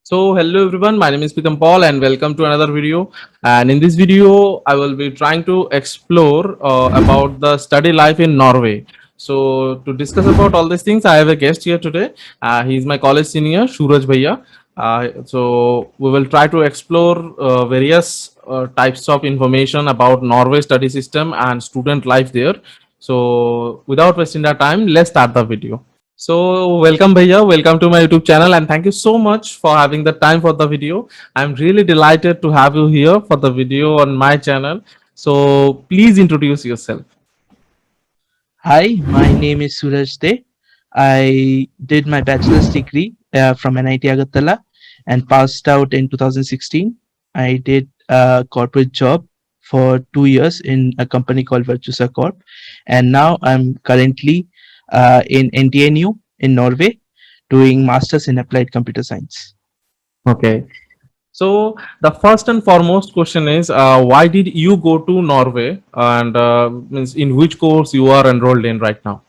So hello everyone, my name is Pritam Paul and welcome to another video. And in this video, I will be trying to explore about the study life in Norway. So to discuss about all these things, I have a guest here today. He is my college senior, Suraj Bhaiya. So we will try to explore various types of information about Norway study system and student life there. So without wasting our time, let's start the video. So welcome Bhaiya, welcome to my YouTube channel and thank you so much for having the time for the video. I'm really delighted to have you here for the video on my channel. So please introduce yourself. Hi, my name is Suraj De. I did my bachelor's degree from NIT Agartala and passed out in 2016. I did a corporate job for 2 years in a company called Virtusa Corp. And now I'm currently in NTNU in Norway doing Masters in Applied Computer Science. Okay. So the first and foremost question is why did you go to Norway and means in which course you are enrolled in right now?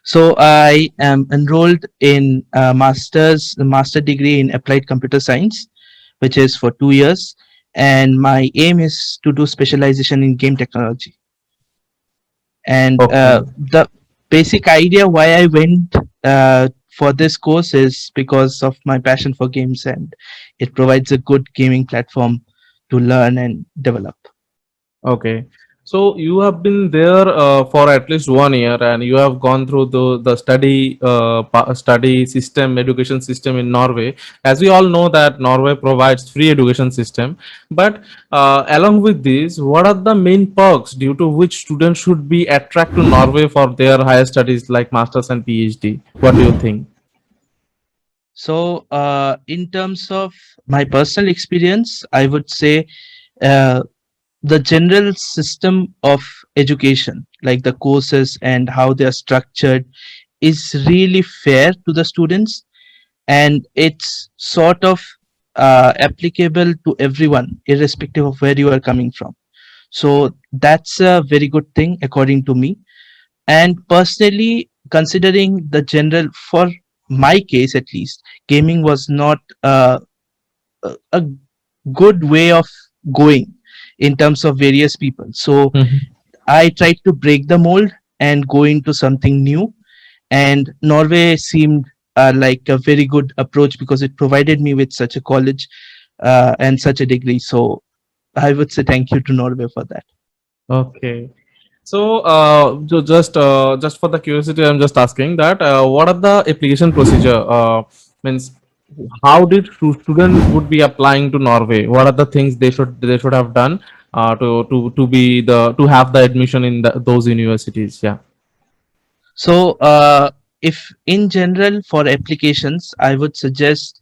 So I am enrolled in a master degree in Applied Computer Science, which is for 2 years, and my aim is to do specialization in game technology. And Okay. the basic idea why I went for this course is because of my passion for games, and it provides a good gaming platform to learn and develop. Okay. So you have been there for at least 1 year, and you have gone through the study system, education system in Norway. As we all know that Norway provides free education system, but along with this, what are the main perks due to which students should be attracted to Norway for their higher studies like masters and PhD? What do you think? So, in terms of my personal experience, I would say uh, the general system of education, like the courses and how they are structured, is really fair to the students, and it's sort of applicable to everyone, irrespective of where you are coming from. So, that's a very good thing, according to me. And personally, considering the general, for my case at least, gaming was not a good way of going in terms of various people. So Mhm. I tried to break the mold and go into something new. And Norway seemed like a very good approach because it provided me with such a college and such a degree. So I would say thank you to Norway for that. Okay. So, just for the curiosity, I'm just asking that what are the application procedure? Means how did students would be applying to Norway? What are the things they should have done to have the admission in those universities? Yeah. So if in general for applications, I would suggest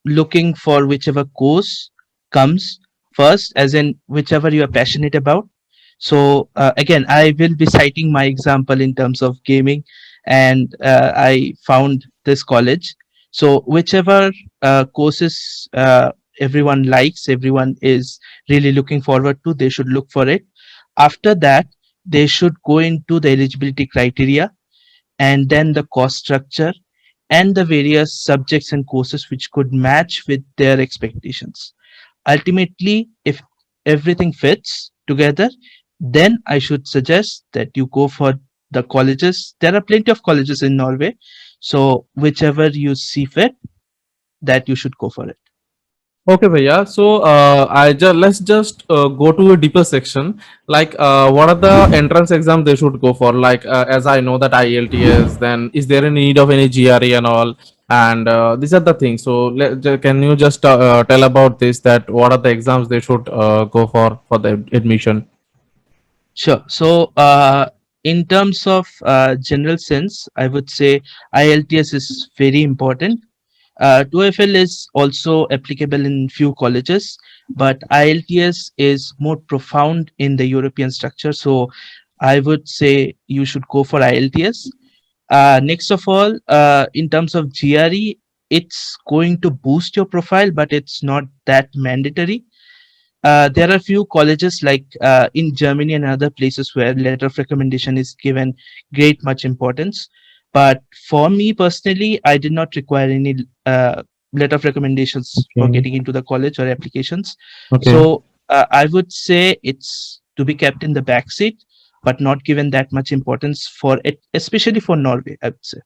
looking for whichever course comes first, as in whichever you are passionate about. So again, I will be citing my example in terms of gaming, and I found this college. So whichever courses everyone likes, everyone is really looking forward to, they should look for it. After that, they should go into the eligibility criteria and then the cost structure and the various subjects and courses which could match with their expectations. Ultimately, if everything fits together, then I should suggest that you go for the colleges. There are plenty of colleges in Norway, so whichever you see fit, that you should go for it. Okay, Bhaiya. So, let's just go to a deeper section. Like, what are the entrance exams they should go for? Like, as I know that IELTS, then is there a need of any GRE and all? And these are the things. So, can you just tell about this? That what are the exams they should go for the admission? Sure. So, in terms of general sense, I would say IELTS is very important. 2FL is also applicable in few colleges, but IELTS is more profound in the European structure. So, I would say you should go for IELTS. Next of all, in terms of GRE, it's going to boost your profile, but it's not that mandatory. There are few colleges like in Germany and other places where letter of recommendation is given great much importance. But for me personally, I did not require any letter of recommendations for Okay. getting into the college or applications. Okay. So I would say it's to be kept in the back seat, but not given that much importance for it, especially for Norway, I would say.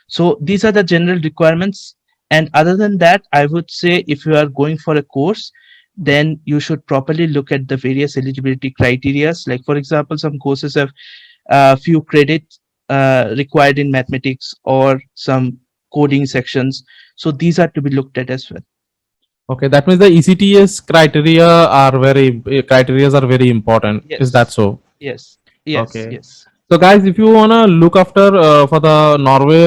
So these are the general requirements. And other than that, I would say if you are going for a course, then you should properly look at the various eligibility criterias. Like, for example, some courses have few credits required in mathematics or some coding sections. So these are to be looked at as well. Okay, that means the ECTS criteria are very important. Is that Yes, so? yes, yes, Okay. yes. So, guys, if you wanna look after for the Norway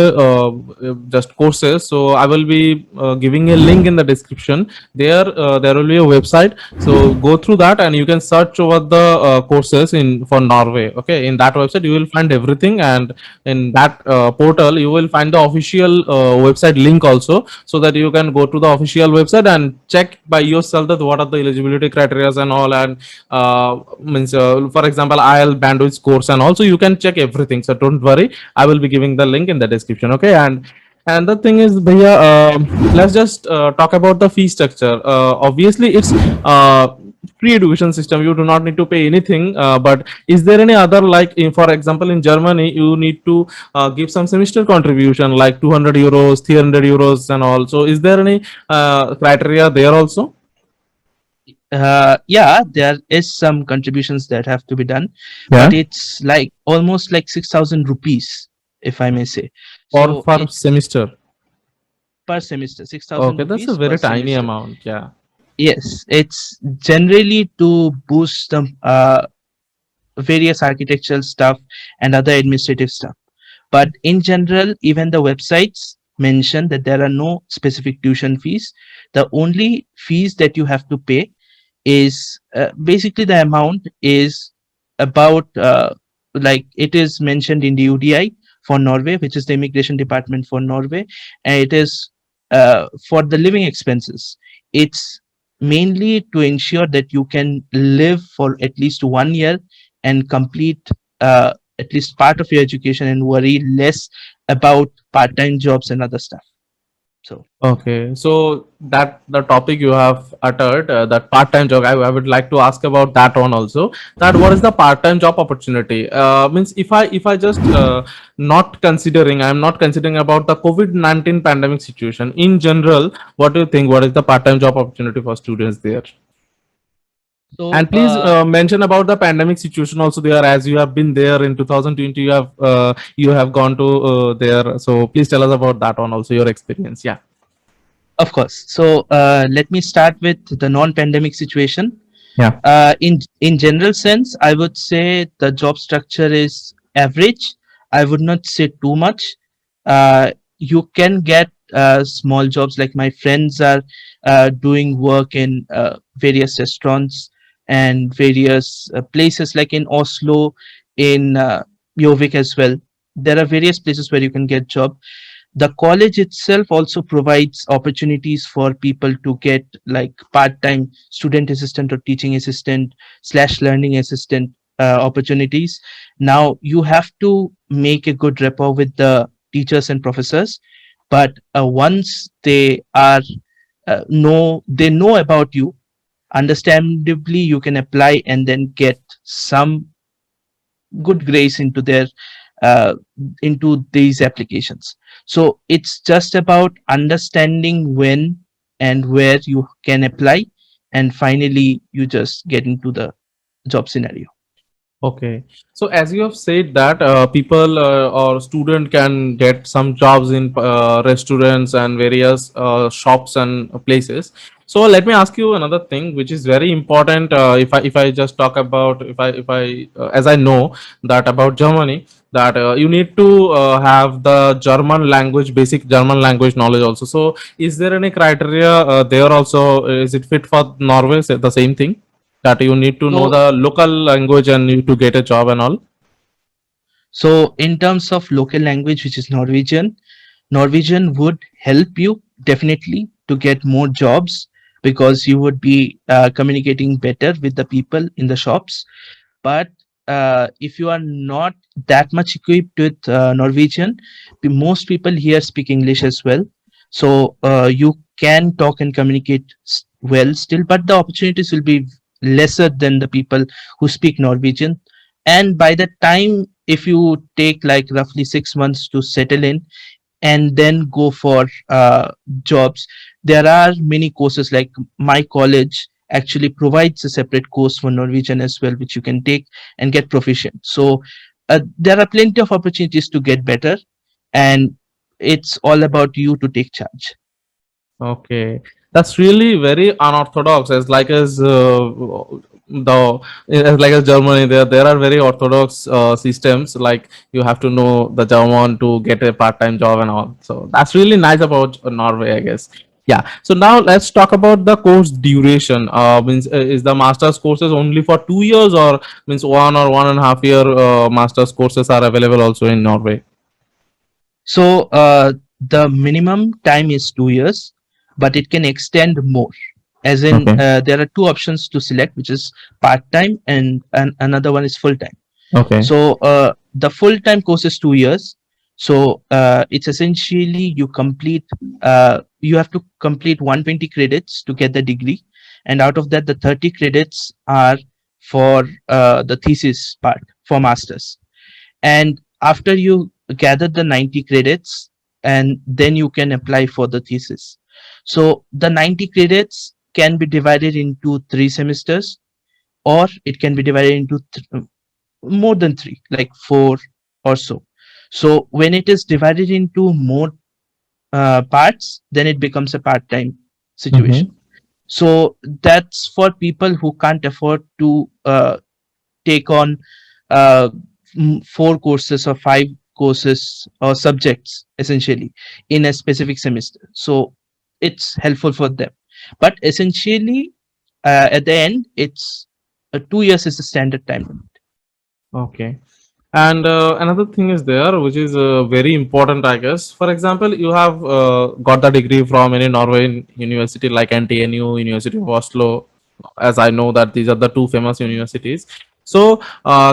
just courses, so I will be giving a link in the description. There will be a website. So go through that, and you can search over the courses in for Norway. Okay, in that website you will find everything, and in that portal you will find the official website link also, so that you can go to the official website and check by yourself that what are the eligibility criteria and all, and means for example IL bandwidth course, and also you can check everything. So don't worry, I will be giving the link in the description. Okay, and the thing is, bhaiya, let's just talk about the fee structure. Obviously it's free education system, you do not need to pay anything, but is there any other, like for example in Germany you need to give some semester contribution like 200 euros, 300 euros and all. So is there any criteria there also? Yeah, there is some contributions that have to be done, Yeah. but it's like almost like 6,000 rupees, if I may say. Or So per it's semester? per semester, 6,000 Okay, that's a rupees per very tiny semester. amount. Yeah. Yes, it's generally to boost the various architectural stuff and other administrative stuff. But in general, even the websites mention that there are no specific tuition fees. The only fees that you have to pay is basically the amount is about like it is mentioned in the UDI for Norway, which is the immigration department for Norway, and it is for the living expenses. It's mainly to ensure that you can live for at least 1 year and complete at least part of your education and worry less about part-time jobs and other stuff. So Okay, so that the topic you have uttered, that part-time job, I would like to ask about that one also. That what is the part-time job opportunity? Means if I just not considering, I'm not considering about the COVID-19 pandemic situation in general. What do you think? What is the part-time job opportunity for students there? so And please mention about the pandemic situation also there, as you have been there in 2020. You have gone to there. So please tell us about that one also, your experience. Yeah. of course. So let me start with the non-pandemic situation. Yeah. In general sense, I would say the job structure is average. I would not say too much. You can get small jobs. Like my friends are doing work in various restaurants and various places, like in Oslo, in Jovik as well. There are various places where you can get job. The college itself also provides opportunities for people to get like part-time student assistant or teaching assistant slash learning assistant opportunities. Now you have to make a good rapport with the teachers and professors, but once they are they know about you, understandably you can apply and then get some good grace uh, into these applications. So it's just about understanding when and where you can apply, and finally you just get into the job scenario. Okay. So as you have said that people or student can get some jobs in restaurants and various shops and places. So let me ask you another thing, which is very important. If I just talk about, if I as I know that about Germany, that you need to have the German language, basic German language knowledge also. So is there any criteria there also? Is it fit for Norway? The same thing, that you need to know So the local language and you to get a job and all? so in terms of local language, which is Norwegian would help you definitely to get more jobs, because you would be communicating better with the people in the shops. But if you are not that much equipped with Norwegian, most people here speak English as well. So you can talk and communicate well still, but the opportunities will be lesser than the people who speak Norwegian. And by the time, if you take like roughly 6 months to settle in, and then go for jobs, there are many courses. Like my college actually provides a separate course for Norwegian as well, which you can take and get proficient. So there are plenty of opportunities to get better, and it's all about you to take charge. Okay, that's really very unorthodox. The as like as Germany, there are very orthodox systems. Like you have to know the German to get a part-time job and all. So that's really nice about Norway, I guess. Yeah. So now let's talk about the course duration. Means is the master's courses only for 2 years, or means 1 or 1.5 year master's courses are available also in Norway? So the minimum time is 2 years, but it can extend more. As in, Okay. there are two options to select, which is part time, and another one is full time. Okay. So the full time course is 2 years. So it's essentially you have to complete 120 credits to get the degree, and out of that, the 30 credits are for the thesis part for masters. And after you gather the 90 credits, and then you can apply for the thesis. So the 90 credits can be divided into 3 semesters, or it can be divided into more than three, like four or so. So when it is divided into more parts, then it becomes a part-time Mm-hmm. situation. So that's for people who can't afford to take on uh, 4 courses or 5 courses or subjects essentially in a specific semester. So it's helpful for them. But essentially, at the end, it's 2 years is the standard time limit. Okay. And another thing is there, which is very important, I guess. For example, you have got the degree from any Norwegian university like NTNU, University of Oslo, as I know that these are the two famous universities. So,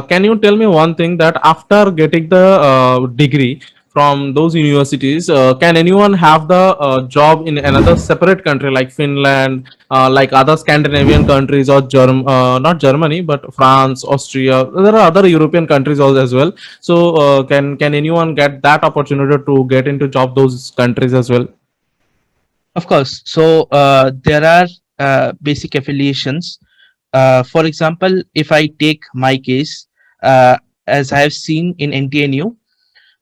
can you tell me one thing that after getting the degree from those universities, can anyone have the job in another separate country like Finland, like other Scandinavian countries, or not Germany, but France, Austria? There are other European countries also as well. So, can anyone get that opportunity to get into job those countries as well? Of course. So there are basic affiliations. For example, if I take my case, as I have seen in NTNU,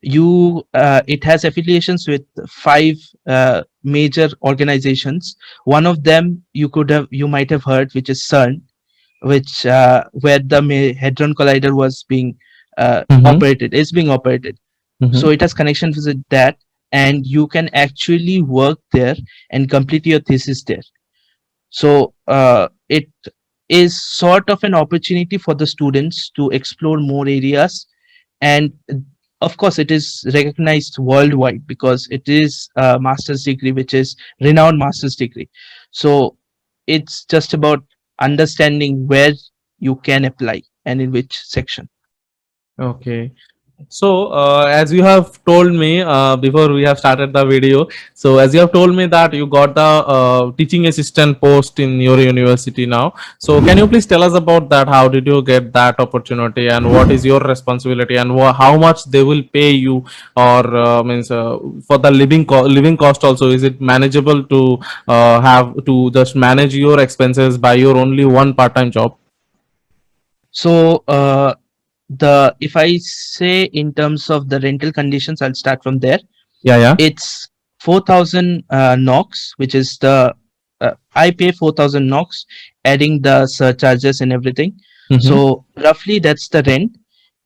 it has affiliations with 5 major organizations. One of them you might have heard, which is CERN, which where the Hadron Collider was being Mm-hmm. operated, is being operated. Mm-hmm. So it has connections with that, and you can actually work there and complete your thesis there. So it is sort of an opportunity for the students to explore more areas, and of course it is recognized worldwide because it is a master's degree, which is renowned master's degree. So it's just about understanding where you can apply and in which section. Okay. So, as you have told me before we have started the video, so as you have told me that you got the teaching assistant post in your university now. So, can you please tell us about that? How did you get that opportunity, and what is your responsibility, and how much they will pay you, or means for the living cost also? Is it manageable to have to just manage your expenses by your only one part time job? So the if I say in terms of the rental conditions, I'll start from there. Yeah, yeah. It's 4,000 NOx, which is the I pay 4,000 NOx, adding the surcharges and everything. Mm-hmm. So roughly that's the rent,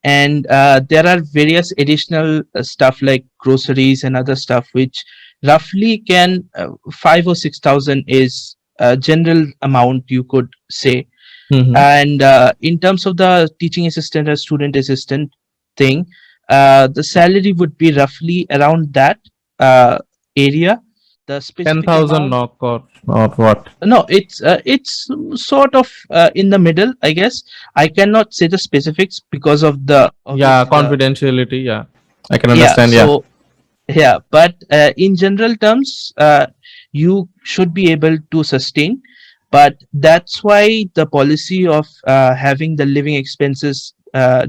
and there are various additional stuff like groceries and other stuff, which roughly can 5 or 6,000 is a general amount, you could say. Mm-hmm. And in terms of the teaching assistant or student assistant thing, the salary would be roughly around that area. the ten specific thousand amount. knock or what? No, it's sort of in the middle, I guess. I cannot say the specifics because of the Yeah, obviously the confidentiality. Yeah, I can yeah. understand. Yeah. So yeah, but in general terms, you should be able to sustain. But that's why the policy of having the living expenses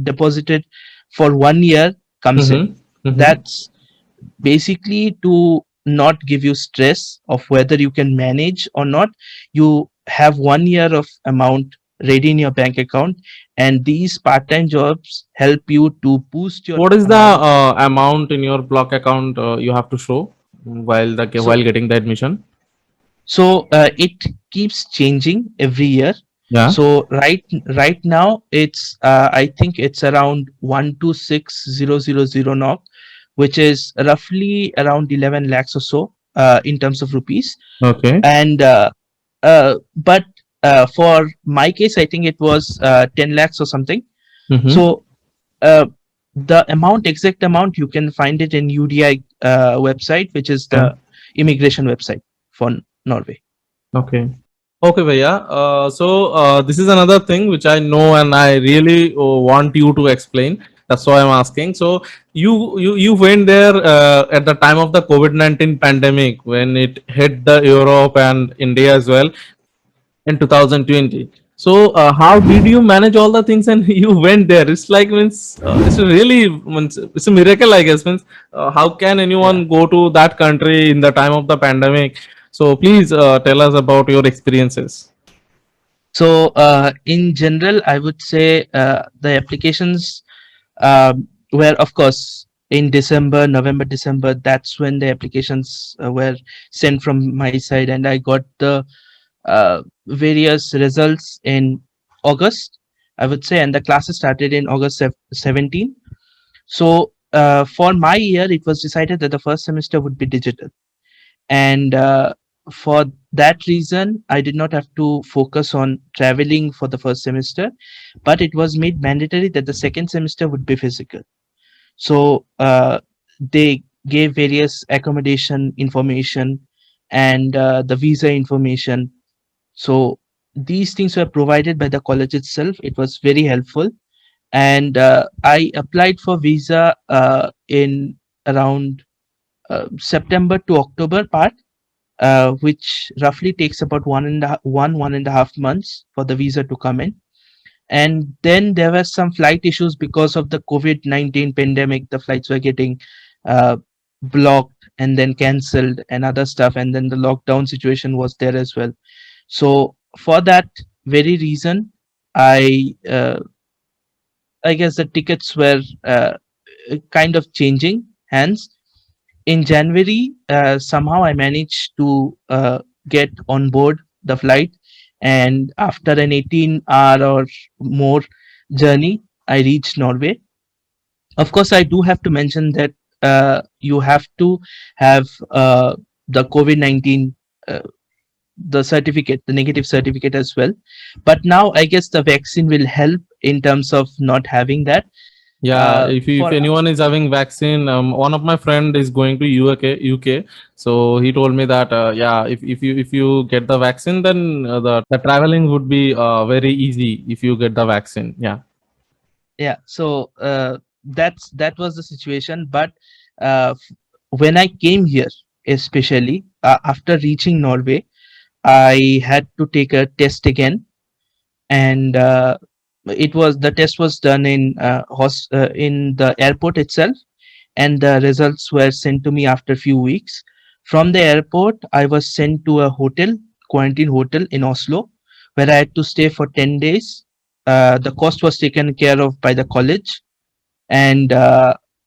deposited for 1 year comes in. Mm-hmm. Mm-hmm. That's basically to not give you stress of whether you can manage or not. You have 1 year of amount ready in your bank account, and these part-time jobs help you to boost your What is the amount. amount in your block account you have to show So while getting the admission? it keeps changing every year. Yeah. So right now it's I think it's around 126000 knock, which is roughly around 11 lakhs or so in terms of rupees. Okay. And but for my case, I think it was 10 lakhs or something. Mm-hmm. So the exact amount, you can find it in UDI website, which is Yeah. the immigration website for Norway. Okay. Okay, Bhaiya. This is another thing which I know and I really want you to explain. That's why I'm asking. So you went there at the time of the COVID-19 pandemic when it hit the Europe and India as well in 2020. So how did you manage all the things and you went there? It's like means it's a really means, it's a miracle, I guess. Means how can Yeah. anyone go to that country in the time of the pandemic? So please tell us about your experiences. So in general, I would say the applications were, of course, in December, November, December. That's when the applications were sent from my side, and I got the various results in August, I would say, and the classes started in August 17. So for my year, it was decided that the first semester would be digital, and for that reason, I did not have to focus on traveling for the first semester, but it was made mandatory that the second semester would be physical. So they gave various accommodation information and the visa information. So these things were provided by the college itself. It was very helpful, and I applied for visa in around September to October part, which roughly takes about 1.5 months for the visa to come in. And then there were some flight issues because of the COVID-19 pandemic. The flights were getting uh, blocked and then cancelled and other stuff. And then the lockdown situation was there as well. So for that very reason, I I guess the tickets were kind of changing hands. In January, somehow I managed to get on board the flight, and after an 18-hour or more journey, I reached Norway. Of course, I do have to mention that you have to have the COVID-19 uh, the certificate, the negative certificate as well. But now I guess the vaccine will help in terms of not having that. Yeah, if For anyone is having vaccine, one of my friend is going to UK. So he told me that yeah, if you get the vaccine, then the traveling would be very easy if you get the vaccine. Yeah. Yeah, so that was the situation. But when I came here, especially after reaching Norway, I had to take a test again, and the test was done in the airport itself, and the results were sent to me after a few weeks. From the airport, I was sent to a quarantine hotel in Oslo, where I had to stay for 10 days. The cost was taken care of by the college, and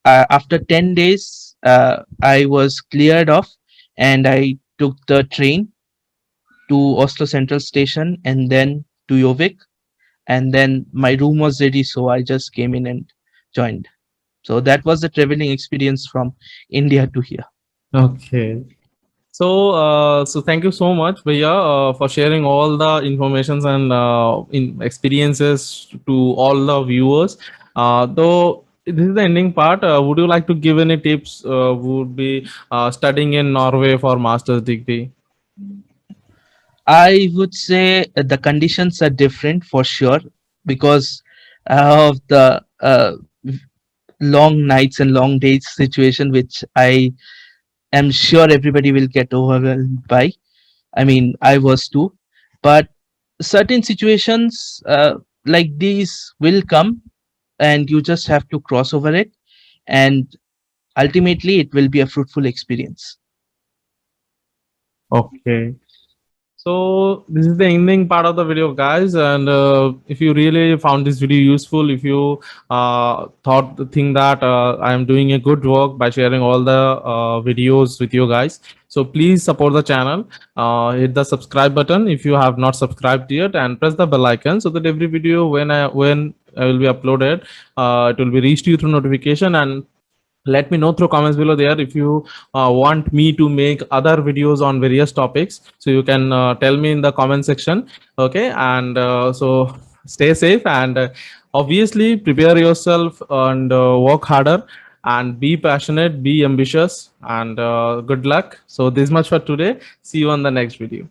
after 10 days, I was cleared off, and I took the train to Oslo Central Station and then to Jovik, and then my room was ready, so I just came in and joined. So that was the traveling experience from India to here. Okay. So thank you so much, Bhaiya, for sharing all the informations and in experiences to all the viewers. Though this is the ending part. Would you like to give any tips? Would be studying in Norway for master's degree? I would say the conditions are different for sure because of the long nights and long days situation, which I am sure everybody will get overwhelmed by. I mean, I was too, but certain situations like these will come, and you just have to cross over it, and ultimately, it will be a fruitful experience. Okay. So this is the ending part of the video, guys. And if you really found this video useful, if you think that I am doing a good work by sharing all the videos with you guys, so please support the channel. Hit the subscribe button if you have not subscribed yet, and press the bell icon so that every video when I will be uploaded, it will be reached you through notification. And let me know through comments below there if you want me to make other videos on various topics, so you can tell me in the comment section. Okay, and so stay safe, and obviously prepare yourself and work harder, and be passionate, be ambitious, and good luck. So this much for today. See you on the next video.